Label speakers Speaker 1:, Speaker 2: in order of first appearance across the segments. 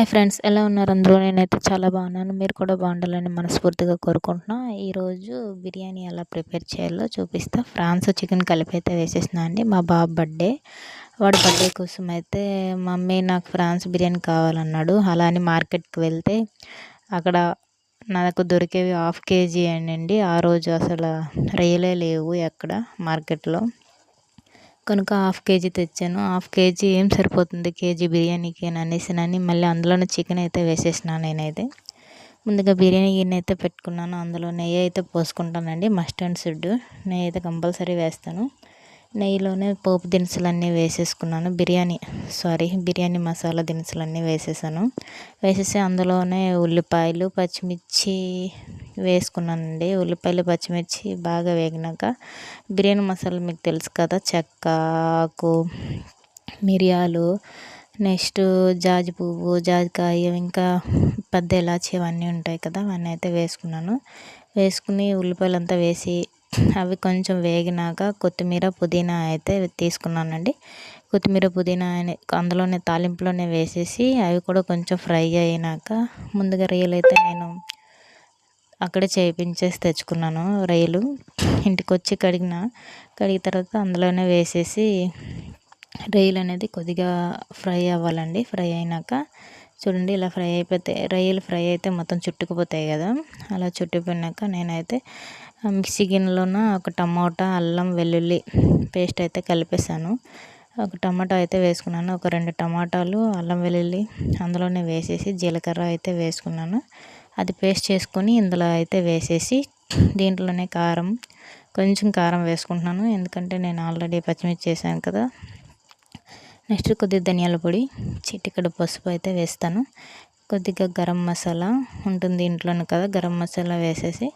Speaker 1: Hi friends, ఎలా ఉన్నారు అందరూ? నేనైతే చాలా బాగున్నాను. మీరు కూడా బాగుండాలని మనస్ఫూర్తిగా కోరుకుంటున్నా. ఈరోజు బిర్యానీ ఎలా ప్రిపేర్ చేయాలో చూపిస్తా. ఫ్రాన్స్ చికెన్ కలిపి అయితే వేసేసినా అండి. మా బాబు బర్త్డే, వాడి బర్త్డే కోసం అయితే మమ్మీ నాకు ఫ్రాన్స్ బిర్యానీ కావాలన్నాడు. అలా అని మార్కెట్కి వెళ్తే అక్కడ నాకు దొరికేవి 1/2 కేజీ అండి. ఆ రోజు అసలు రొయ్యలే లేవు ఎక్కడ మార్కెట్లో. కనుక 1/2 కేజీ తెచ్చాను. 1/2 కేజీ ఏం సరిపోతుంది కేజీ బిర్యానీకి అనేసినని మళ్ళీ అందులోనే చికెన్ అయితే వేసేసినాను నేనైతే. ముందుగా బిర్యానీ గిన్నె అయితే పెట్టుకున్నాను. అందులో నెయ్యి అయితే పోసుకుంటానండి. మస్ట్ అండ్ షుడ్ నెయ్యి అయితే కంపల్సరీ వేస్తాను. నెయ్యిలోనే పోపు దినుసులన్నీ వేసేసుకున్నాను. బిర్యానీ మసాలా దినుసులన్నీ వేసేసాను. వేసేసి అందులోనే ఉల్లిపాయలు పచ్చిమిర్చి వేసుకున్నానండి. ఉల్లిపాయలు పచ్చిమిర్చి బాగా వేగినాక బిర్యానీ మసాలా మీకు తెలుసు కదా, చెక్క, ఆకు, మిరియాలు, నెక్స్ట్ జాజి పువ్వు, జాజికాయ, ఇంకా పెద్ద ఇలాచి అవన్నీ ఉంటాయి కదా, అవన్నీ అయితే వేసుకున్నాను. వేసుకుని ఉల్లిపాయలంతా వేసి అవి కొంచెం వేగినాక కొత్తిమీర పుదీనా అయితే తీసుకున్నానండి. కొత్తిమీర పుదీనా అందులోనే తాలింపులోనే వేసేసి అవి కూడా కొంచెం ఫ్రై అయినాక ముందుగా రొయ్యలు అయితే నేను అక్కడే చేయించేసి తెచ్చుకున్నాను. రొయ్యలు ఇంటికి వచ్చి కడిగిన తర్వాత అందులోనే వేసేసి రొయ్యలు అనేది కొద్దిగా ఫ్రై అవ్వాలండి. ఫ్రై అయినాక చూడండి, ఇలా ఫ్రై అయిపోతే రొయ్యలు ఫ్రై అయితే మొత్తం చుట్టుకుపోతాయి కదా, అలా చుట్టుకుపోయినాక నేనైతే మిక్సీ గిన్నెలోన ఒక టమోటా, అల్లం వెల్లుల్లి పేస్ట్ అయితే కలిపేసాను. ఒక టమాటా అయితే వేసుకున్నాను. ఒక 2 టమాటాలు, అల్లం వెల్లుల్లి అందులోనే వేసేసి జీలకర్ర అయితే వేసుకున్నాను. అది పేస్ట్ చేసుకొని ఇందులో అయితే వేసేసి దీంట్లోనే కొంచెం కారం వేసుకుంటున్నాను. ఎందుకంటే నేను ఆల్రెడీ పచ్చిమిర్చి చేశాను కదా. నెక్స్ట్ కొద్దిగా ధనియాల పొడి, చిటికెడు పసుపు అయితే వేస్తాను. కొద్దిగా గరం మసాలా ఉంటుంది ఇంట్లోనే కదా, గరం మసాలా వేసేసి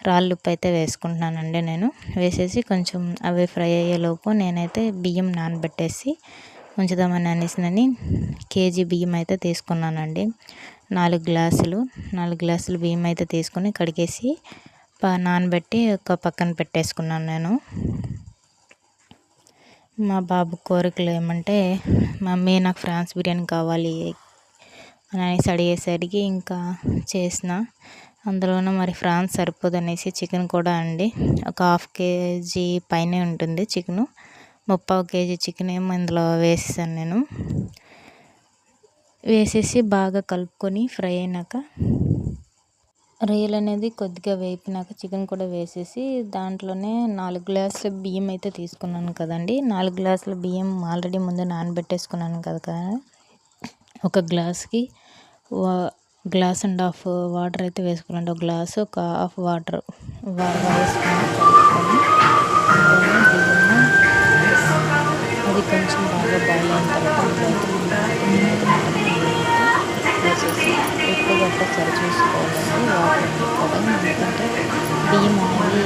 Speaker 1: రాళ్ళు ఉప్పు అయితే వేసుకుంటున్నానండి నేను. వేసేసి కొంచెం అవి ఫ్రై అయ్యేలోపు నేనైతే బియ్యం నానబెట్టేసి ఉంచుదామని అనేసినని కేజీ బియ్యం అయితే తీసుకున్నానండి. 4 గ్లాసులు బియ్యం అయితే తీసుకొని కడిగేసి నానబెట్టి ఒక పక్కన పెట్టేసుకున్నాను నేను. మా బాబు కోరికలు ఏమంటే, మమ్మీ నాకు ఫ్రాన్స్ బిర్యానీ కావాలి అని అనేసి అడిగేసరికి ఇంకా చేసిన. అందులోనూ మరి ఫ్రాన్స్ సరిపోదనేసి చికెన్ కూడా అండి ఒక 1/2 కేజీ పైనే ఉంటుంది చికెను. 3/4 కేజీ చికెన్ ఏమో ఇందులో వేసేసాను నేను. వేసేసి బాగా కలుపుకొని ఫ్రై అయినాక రొయ్యలు అనేది కొద్దిగా వేపినాక చికెన్ కూడా వేసేసి దాంట్లోనే 4 గ్లాసుల బియ్యం అయితే తీసుకున్నాను కదండి. 4 గ్లాసుల బియ్యం ఆల్రెడీ ముందు నానబెట్టేసుకున్నాను కదా. ఒక గ్లాస్కి 1.5 గ్లాస్ వాటర్ అయితే వేసుకున్నాను. ఒక గ్లాసు ఒక హాఫ్ వాటర్ వేసుకొని కలుపుకొని అందులోనే బియ్యము అది కొంచెం బాగా బాయిల్ అయిన తర్వాత వేసేసి ఉప్పు గట్ట సరి చూసుకోవాలండి వాటర్ కూడా. ఎందుకంటే బియ్యం అనేవి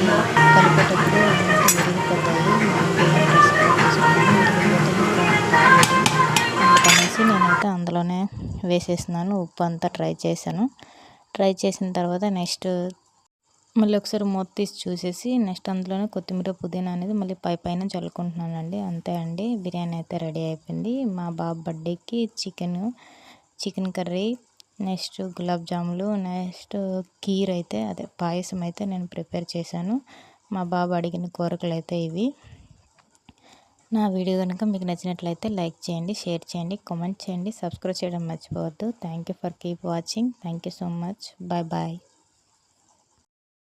Speaker 1: కలిపేటప్పుడు విరిగిపోతాయి. బియ్యం అందుకనేసి నేనైతే అందులోనే వేసేసినాను. ఉప్పు అంతా ట్రై చేసిన తర్వాత నెక్స్ట్ మళ్ళీ ఒకసారి మూత తీసి చూసేసి నెక్స్ట్ అందులోనే కొత్తిమీర పుదీనా అనేది మళ్ళీ పైన చల్లుకుంటున్నానండి. అంతే అండి, బిర్యానీ అయితే రెడీ అయిపోయింది. మా బాబు బర్త్డేకి చికెన్ కర్రీ, నెక్స్ట్ గులాబ్ జాములు, నెక్స్ట్ కీర్ అయితే పాయసం అయితే నేను ప్రిపేర్ చేశాను. మా బాబు అడిగిన కోరికలు అయితే ఇవి. నా వీడియో కనుక మీకు నచ్చినట్లయితే లైక్ చేయండి, షేర్ చేయండి, కామెంట్ చేయండి, సబ్స్క్రైబ్ చేయడం మర్చిపోవద్దు. Thank you for keep watching. Thank you so much. Bye.